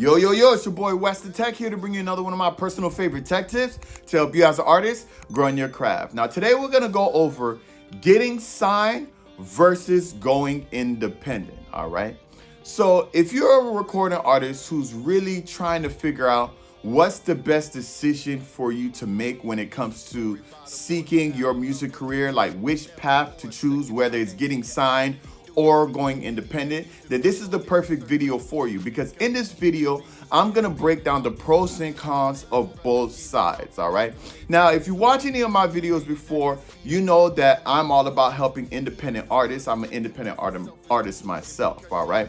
Yo, yo, yo, it's your boy Wes the Tech here to bring you another one of my personal favorite tech tips to help you as an artist grow in your craft. Now, today we're going to go over getting signed versus going independent, all right? So if you're a recording artist who's really trying to figure out what's the best decision for you to make when it comes to seeking your music career, like which path to choose, whether it's getting signed or going independent, then this is the perfect video for you, because in this video I'm gonna break down the pros and cons of both sides. All right, now if you watch any of my videos before, you know that I'm all about helping independent artists. I'm an independent artist myself. All right,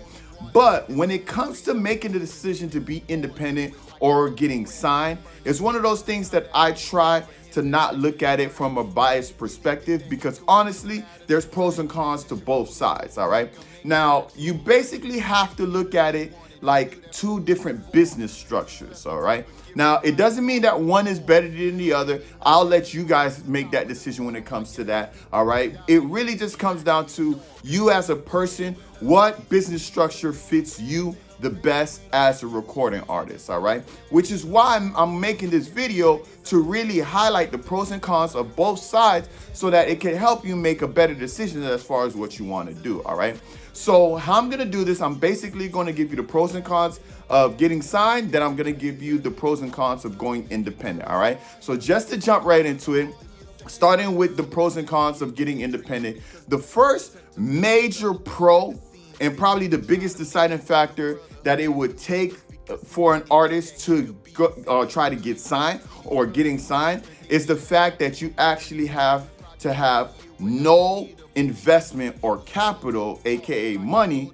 but when it comes to making the decision to be independent or getting signed, it's one of those things that I try to not look at it from a biased perspective, because honestly, there's pros and cons to both sides. All right, now you basically have to look at it like two different business structures. All right, now it doesn't mean that one is better than the other. I'll let you guys make that decision when it comes to that. All right, it really just comes down to you as a person, what business structure fits you the best as a recording artist. All right, which is why I'm making this video, to really highlight the pros and cons of both sides so that it can help you make a better decision as far as what you want to do. All right, so how I'm gonna do this, I'm basically going to give you the pros and cons of getting signed, then I'm going to give you the pros and cons of going independent. All right, so just to jump right into it, starting with the pros and cons of getting independent, the first major pro and probably the biggest deciding factor that it would take for an artist to try to get signed or getting signed is the fact that you actually have to have no investment or capital, aka money,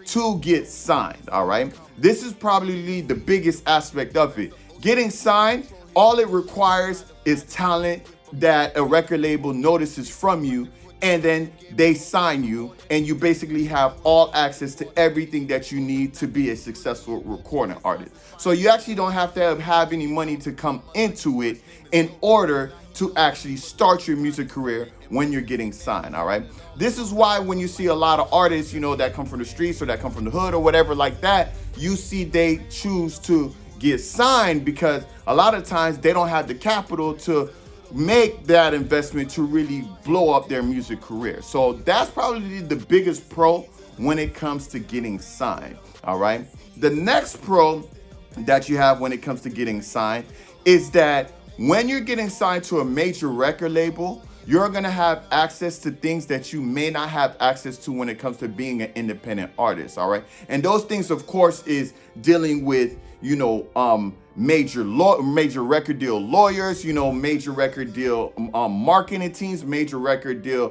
to get signed. All right, this is probably the biggest aspect of it. Getting signed, all it requires is talent that a record label notices from you, and then they sign you, and you basically have all access to everything that you need to be a successful recording artist. So you actually don't have to have any money to come into it in order to actually start your music career when you're getting signed. All right, this is why when you see a lot of artists, you know, that come from the streets or that come from the hood or whatever like that, you see they choose to get signed because a lot of times they don't have the capital to make that investment to really blow up their music career. So that's probably the biggest pro when it comes to getting signed. All right, the next pro that you have when it comes to getting signed is that when you're getting signed to a major record label, you're gonna have access to things that you may not have access to when it comes to being an independent artist. All right, and those things, of course, is dealing with, you know, major record deal lawyers, you know, major record deal marketing teams, major record deal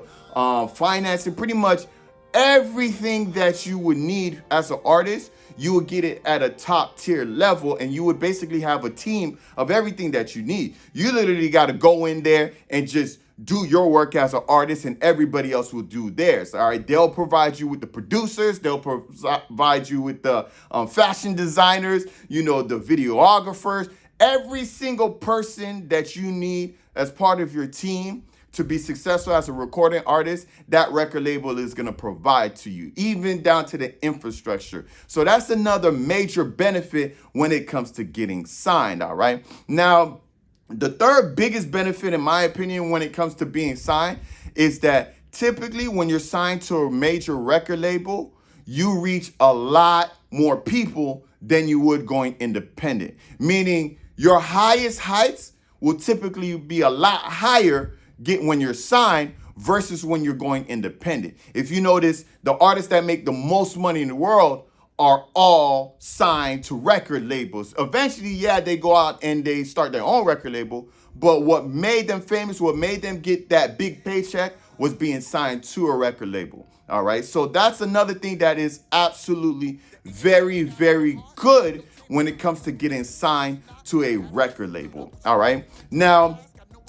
financing, pretty much everything that you would need as an artist. You would get it at a top tier level, and you would basically have a team of everything that you need. You literally got to go in there and just do your work as an artist, and everybody else will do theirs. All right, they'll provide you with the producers, they'll provide you with the fashion designers, you know, the videographers, every single person that you need as part of your team to be successful as a recording artist, that record label is going to provide to you, even down to the infrastructure. So that's another major benefit when it comes to getting signed. All right, now the third biggest benefit, in my opinion, when it comes to being signed is that typically when you're signed to a major record label, you reach a lot more people than you would going independent, meaning your highest heights will typically be a lot higher when you're signed versus when you're going independent. If you notice, the artists that make the most money in the world are all signed to record labels. Eventually, yeah, they go out and they start their own record label, but what made them famous, what made them get that big paycheck, was being signed to a record label. All right, so that's another thing that is absolutely very, very good when it comes to getting signed to a record label. All right, now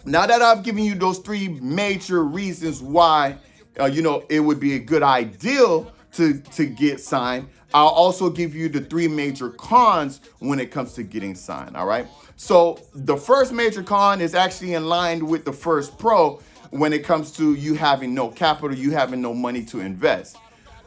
that I've given you those three major reasons why you know, it would be a good idea to get signed, I'll also give you the three major cons when it comes to getting signed. All right, so the first major con is actually in line with the first pro when it comes to you having no capital, you having no money to invest.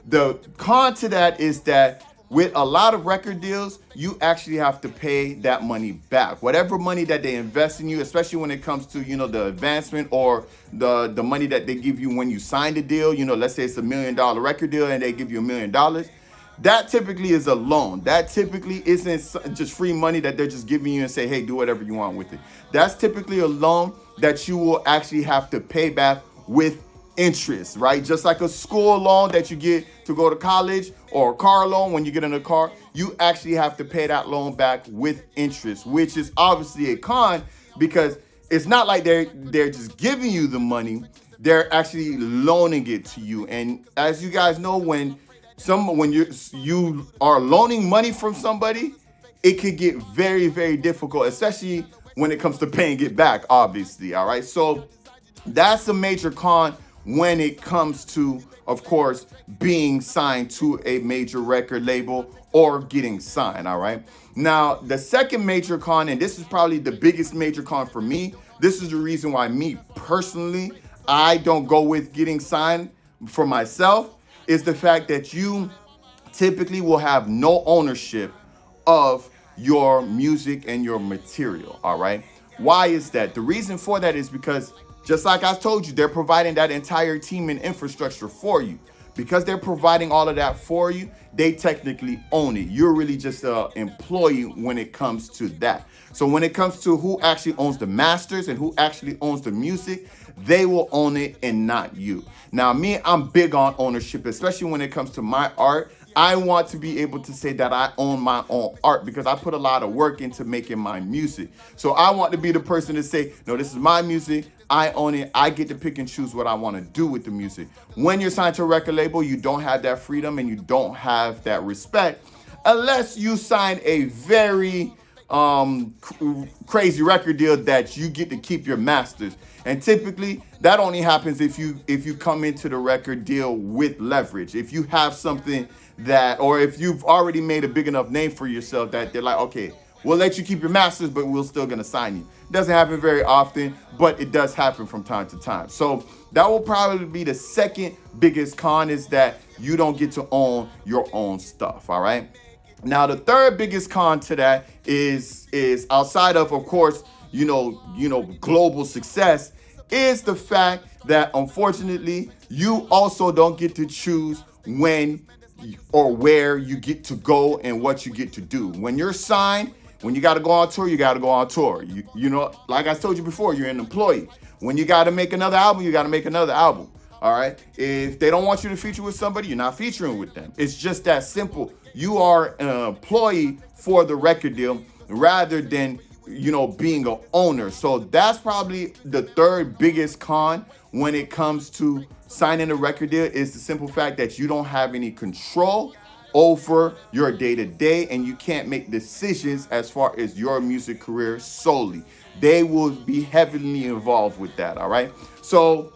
The con to that is that with a lot of record deals, you actually have to pay that money back. Whatever money that they invest in you, especially when it comes to, the advancement or the money that they give you when you sign the deal, let's say it's $1 million record deal and they give you $1 million. That typically is a loan. That typically isn't just free money that they're just giving you and say, hey, do whatever you want with it. That's typically a loan that you will actually have to pay back with interest, right? Just like a school loan that you get to go to college, or a car loan when you get in a car, you actually have to pay that loan back with interest, which is obviously a con, because it's not like they're just giving you the money, they're actually loaning it to you. And as you guys know, when you are loaning money from somebody, it could get very, very difficult, especially when it comes to paying it back, obviously. All right. So that's a major con when it comes to, of course, being signed to a major record label or getting signed. All right. Now, the second major con, and this is probably the biggest major con for me, this is the reason why me personally, I don't go with getting signed for myself, is the fact that you typically will have no ownership of your music and your material. All right. Why is that? The reason for that is because, just like I told you, they're providing that entire team and infrastructure for you. Because they're providing all of that for you, they technically own it. You're really just an employee when it comes to that. So when it comes to who actually owns the masters and who actually owns the music, they will own it and not you. Now, me, I'm big on ownership, especially when it comes to my art. I want to be able to say that I own my own art because I put a lot of work into making my music. So I want to be the person to say, no, this is my music. I own it. I get to pick and choose what I want to do with the music. When you're signed to a record label, you don't have that freedom and you don't have that respect unless you sign a very crazy record deal that you get to keep your masters. And typically that only happens if you come into the record deal with leverage. If you have something that, or if you've already made a big enough name for yourself that they're like, okay, we'll let you keep your masters, but we're still going to sign you. It doesn't happen very often, but it does happen from time to time. So that will probably be the second biggest con, is that you don't get to own your own stuff. All right. Now, the third biggest con to that is outside of course, global success, is the fact that unfortunately you also don't get to choose when or where you get to go and what you get to do. When you're signed, when you got to go on tour, you got to go on tour. Like I told you before, you're an employee. When you got to make another album, you got to make another album. All right. If they don't want you to feature with somebody, you're not featuring with them. It's just that simple. You are an employee for the record deal rather than, being an owner. So that's probably the third biggest con when it comes to signing a record deal, is the simple fact that you don't have any control over your day-to-day and you can't make decisions as far as your music career solely. They will be heavily involved with that. All right. So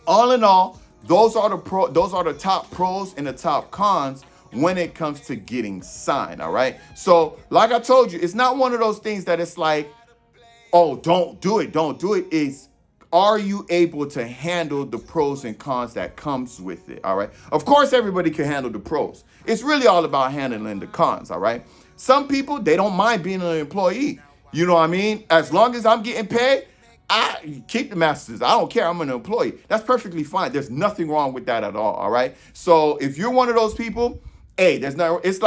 all in all, those are the top pros and the top cons when it comes to getting signed. All right. So like I told you, it's not one of those things that it's like, oh, don't do it. It's, are you able to handle the pros and cons that comes with it? All right. Of course, everybody can handle the pros. It's really all about handling the cons. All right. Some people, they don't mind being an employee. You know what I mean? As long as I'm getting paid, I keep the masters. I don't care. I'm an employee. That's perfectly fine. There's nothing wrong with that at all. All right. So if you're one of those people, hey, it's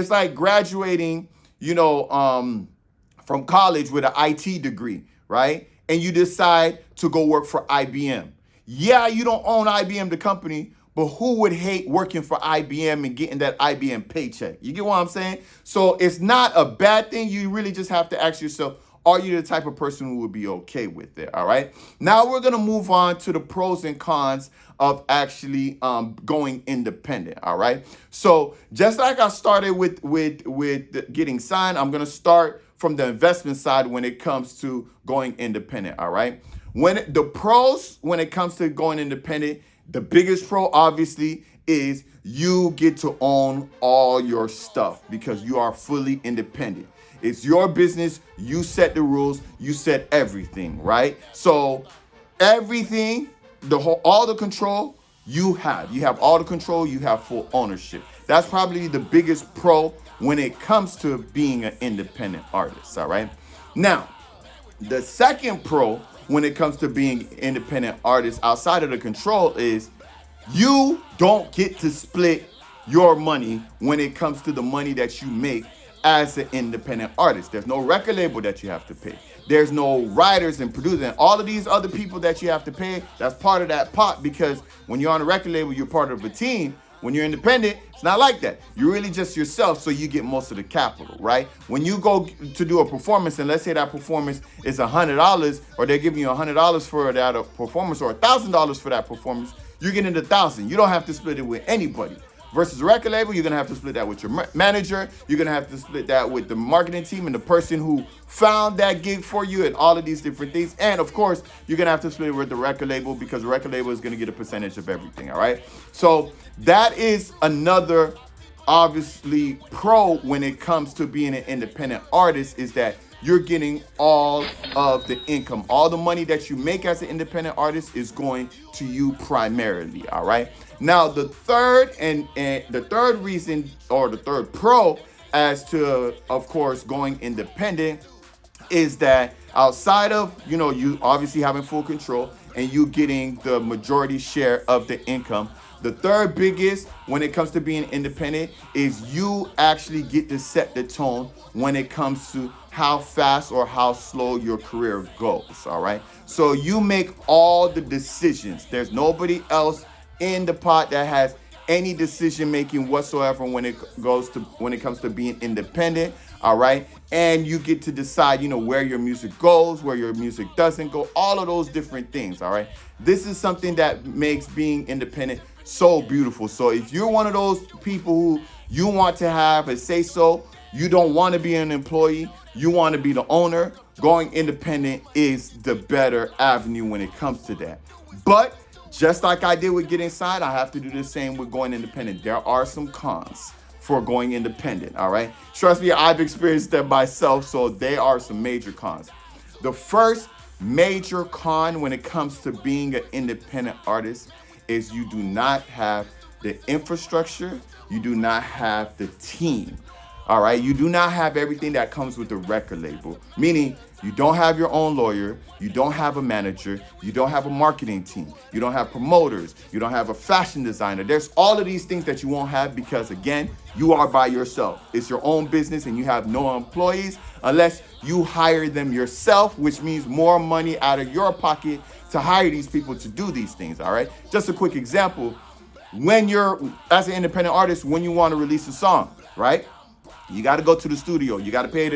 like graduating, from college with an IT degree, right? And you decide to go work for IBM. Yeah, you don't own IBM, the company, but who would hate working for IBM and getting that IBM paycheck? You get what I'm saying? So it's not a bad thing. You really just have to ask yourself, are you the type of person who would be okay with it? All right. Now we're going to move on to the pros and cons of actually going independent. All right. So just like I started with getting signed, I'm going to start from the investment side when it comes to going independent. All right. When it comes to going independent, the biggest pro obviously is you get to own all your stuff because you are fully independent. It's your business. You set the rules. You set everything, right? So everything, all the control you have all the control, you have full ownership. That's probably the biggest pro when it comes to being an independent artist. All right. Now, the second pro when it comes to being independent artist outside of the control is you don't get to split your money when it comes to the money that you make as an independent artist. There's no record label that you have to pay. There's no writers and producers and all of these other people that you have to pay. That's part of that pot, because when you're on a record label, you're part of a team. When you're independent, it's not like that. You're really just yourself, so you get most of the capital, right? When you go to do a performance, and let's say that performance is $100, or they're giving you $100 for that performance, or $1,000 for that performance, you're getting the $1,000. You don't have to split it with anybody. Versus a record label, you're gonna have to split that with your manager. You're gonna have to split that with the marketing team and the person who found that gig for you, and all of these different things. And of course, you're gonna have to split it with the record label, because the record label is gonna get a percentage of everything. All right. So that is another obviously pro when it comes to being an independent artist, is that you're getting all of the income. All the money that you make as an independent artist is going to you primarily. All right. Now, the third and the third reason, or the third pro as to, of course, going independent, is that outside of, you obviously having full control and you getting the majority share of the income, the third biggest when it comes to being independent is you actually get to set the tone when it comes to how fast or how slow your career goes. All right. So you make all the decisions. There's nobody else in the pot that has any decision making whatsoever when it comes to being independent. All right. And you get to decide, where your music goes, where your music doesn't go, all of those different things. All right. This is something that makes being independent so beautiful. So if you're one of those people who you want to have a say so, you don't want to be an employee, you want to be the owner, going independent is the better avenue when it comes to that. But just like I did with getting signed, I have to do the same with going independent. There are some cons for going independent, all right? Trust me, I've experienced them myself, so there are some major cons. The first major con when it comes to being an independent artist is you do not have the infrastructure, you do not have the team, all right? You do not have everything that comes with the record label, meaning you don't have your own lawyer, you don't have a manager, you don't have a marketing team, you don't have promoters, you don't have a fashion designer. There's all of these things that you won't have because, again, you are by yourself. It's your own business and you have no employees unless you hire them yourself, which means more money out of your pocket to hire these people to do these things, all right? Just a quick example. When you're, as an independent artist, when you want to release a song, right? You got to go to the studio. You got to pay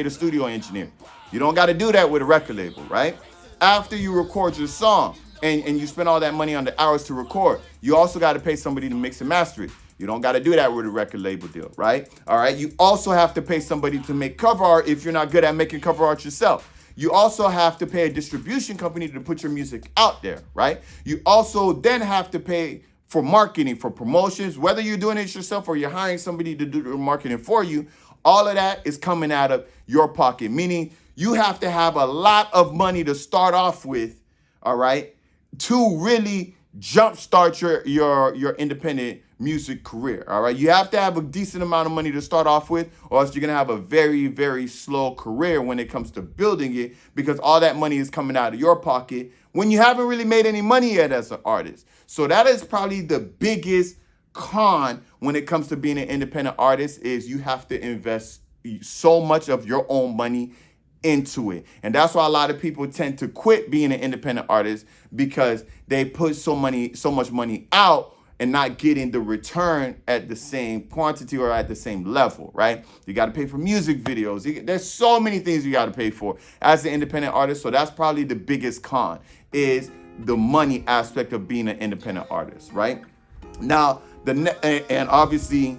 the studio engineer. You don't got to do that with a record label, right? After you record your song and you spend all that money on the hours to record, you also got to pay somebody to mix and master it. You don't got to do that with a record label deal, right? All right. You also have to pay somebody to make cover art if you're not good at making cover art yourself. You also have to pay a distribution company to put your music out there, right? You also then have to pay for marketing, for promotions, whether you're doing it yourself or you're hiring somebody to do the marketing for you. All of that is coming out of your pocket, meaning you have to have a lot of money to start off with, all right, to really jumpstart your independent music career, all right? You have to have a decent amount of money to start off with, or else you're going to have a very, very slow career when it comes to building it, because all that money is coming out of your pocket when you haven't really made any money yet as an artist. So that is probably the biggest con when it comes to being an independent artist, is you have to invest so much of your own money into it. And that's why a lot of people tend to quit being an independent artist, because they put so much money out and not getting the return at the same quantity or at the same level, right? You got to pay for music videos. There's so many things you got to pay for as an independent artist. So that's probably the biggest con, is the money aspect of being an independent artist, right? Now, and obviously,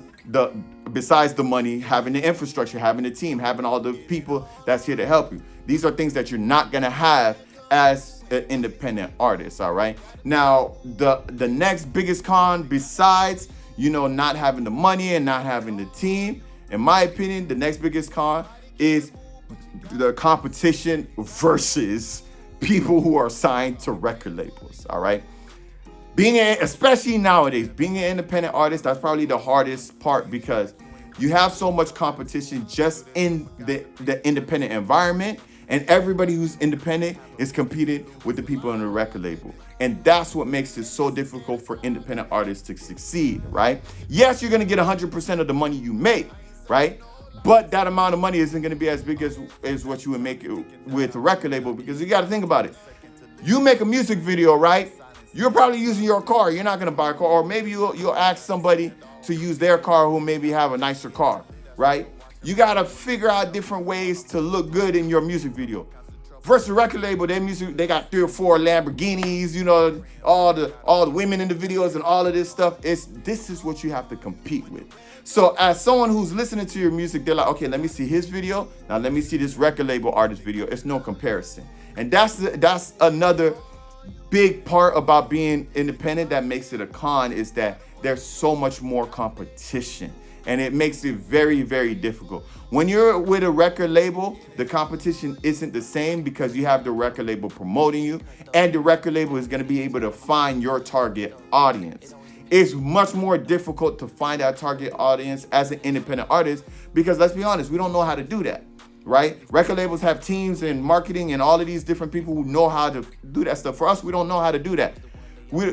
besides the money, having the infrastructure, having the team, having all the people that's here to help you. These are things that you're not going to have as an independent artist, all right? Now, the next biggest con, besides, not having the money and not having the team, in my opinion, the next biggest con is the competition versus people who are signed to record labels, all right? Especially nowadays, being an independent artist, that's probably the hardest part because you have so much competition just in the independent environment, and everybody who's independent is competing with the people on the record label. And that's what makes it so difficult for independent artists to succeed, right? Yes, you're gonna get 100% of the money you make, right? But that amount of money isn't gonna be as big as what you would make it with a record label, because you gotta think about it. You make a music video, right? You're probably using your car. You're not gonna buy a car, or maybe you'll ask somebody to use their car who maybe have a nicer car, right? You gotta figure out different ways to look good in your music video. Versus record label, their music, they got 3 or 4 Lamborghinis, you know, all the women in the videos and all of this stuff. This is what you have to compete with. So as someone who's listening to your music, they're like, okay, let me see his video. Now let me see this record label artist video. It's no comparison. And that's another big part about being independent that makes it a con, is that there's so much more competition, and it makes it very, very difficult. When you're with a record label, the competition isn't the same because you have the record label promoting you, and the record label is going to be able to find your target audience. It's much more difficult to find that target audience as an independent artist because, let's be honest, we don't know how to do that. Right? Record labels have teams and marketing and all of these different people who know how to do that stuff. For us, we don't know how to do that.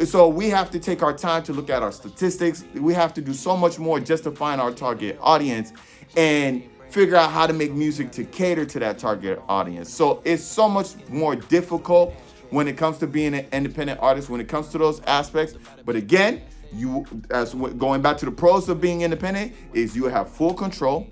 So we have to take our time to look at our statistics. We have to do so much more just to find our target audience and figure out how to make music to cater to that target audience. So it's so much more difficult when it comes to being an independent artist, when it comes to those aspects. But again, going back to the pros of being independent, is you have full control.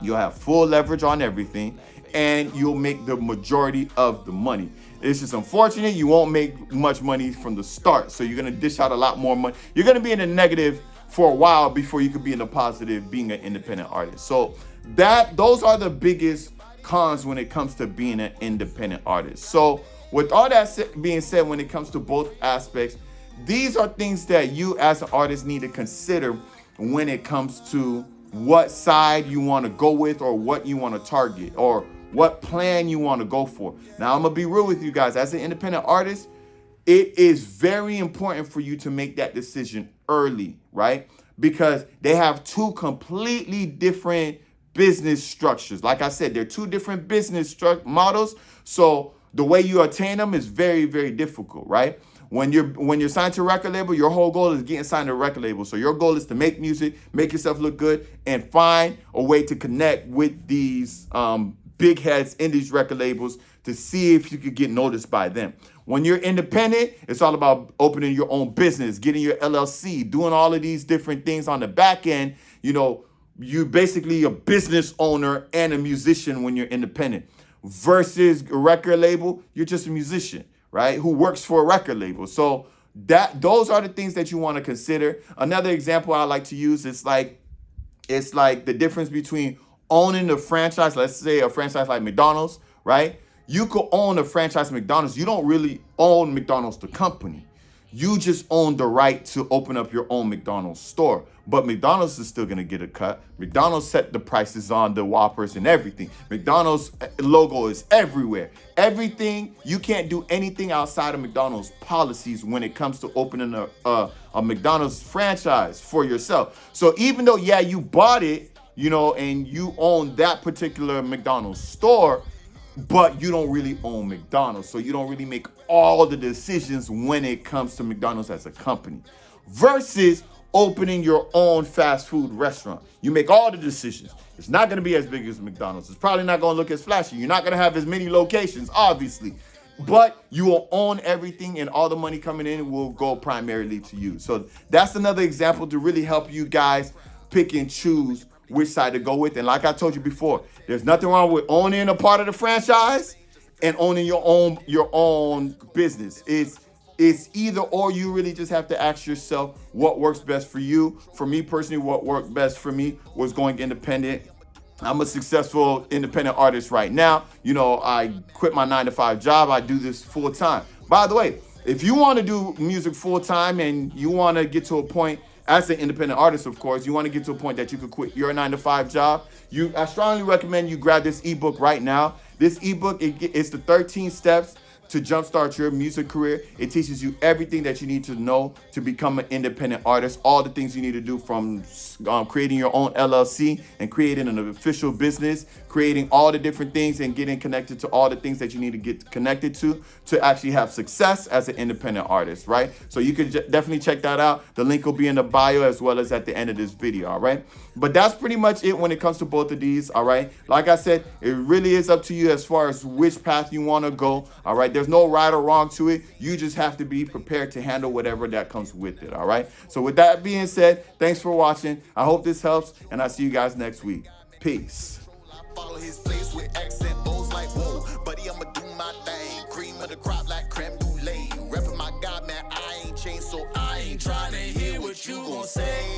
You'll have full leverage on everything, and you'll make the majority of the money. It's just unfortunate you won't make much money from the start, so you're going to dish out a lot more money. You're going to be in the negative for a while before you could be in the positive being an independent artist. So those are the biggest cons when it comes to being an independent artist. So with all that being said, when it comes to both aspects, these are things that you as an artist need to consider when it comes to what side you want to go with, or what you want to target, or what plan you want to go for. Now, I'm going to be real with you guys. As an independent artist, it is very important for you to make that decision early, right? Because they have 2 completely different business structures. Like I said, they're 2 different business models. So the way you attain them is very, very difficult, right? When you're signed to a record label, your whole goal is getting signed to a record label. So your goal is to make music, make yourself look good, and find a way to connect with these big heads in these record labels to see if you could get noticed by them. When you're independent, it's all about opening your own business, getting your LLC, doing all of these different things on the back end. You know, you're basically a business owner and a musician when you're independent. Versus a record label, you're just a musician, right, who works for a record label. So those are the things that you want to consider. Another example I like to use is it's like the difference between owning a franchise. Let's say a franchise like McDonald's, right? You could own a franchise McDonald's. You don't really own McDonald's the company. You just own the right to open up your own McDonald's store. But McDonald's is still going to get a cut. McDonald's set the prices on the Whoppers and everything. McDonald's logo is everywhere. Everything, you can't do anything outside of McDonald's policies when it comes to opening a McDonald's franchise for yourself. So even though, yeah, you bought it, you know, and you own that particular McDonald's store, but you don't really own McDonald's. So you don't really make all the decisions when it comes to McDonald's as a company. Versus opening your own fast food restaurant. You make all the decisions. It's not going to be as big as McDonald's. It's probably not going to look as flashy. You're not going to have as many locations, obviously. But you will own everything, and all the money coming in will go primarily to you. So that's another example to really help you guys pick and choose which side to go with. And like I told you before, there's nothing wrong with owning a part of the franchise and owning your own business. It's either or. You really just have to ask yourself what works best for you. For me personally, what worked best for me was going independent. I'm a successful independent artist right now. You know, I quit my 9-to-5 job. I do this full time. By the way, if you want to do music full time and you want to get to a point as an independent artist, of course, you want to get to a point that you could quit your 9-to-5 job, I strongly recommend you grab this ebook right now. This ebook, it's the 13 steps to jumpstart your music career. It teaches you everything that you need to know to become an independent artist, all the things you need to do from creating your own LLC and creating an official business, creating all the different things and getting connected to all the things that you need to get connected to actually have success as an independent artist, right? So you can definitely check that out. The link will be in the bio as well as at the end of this video, all right? But that's pretty much it when it comes to both of these, all right? Like I said, it really is up to you as far as which path you want to go, all right? There's no right or wrong to it. You just have to be prepared to handle whatever that comes with it, all right? So with that being said, thanks for watching. I hope this helps, and I'll see you guys next week. Peace. Follow his place with accent O's like whoa, buddy, I'ma do my thing. Cream of the crop like creme brulee. Reppin' my God, man, I ain't changed, so I ain't trying to hear what you gon' say.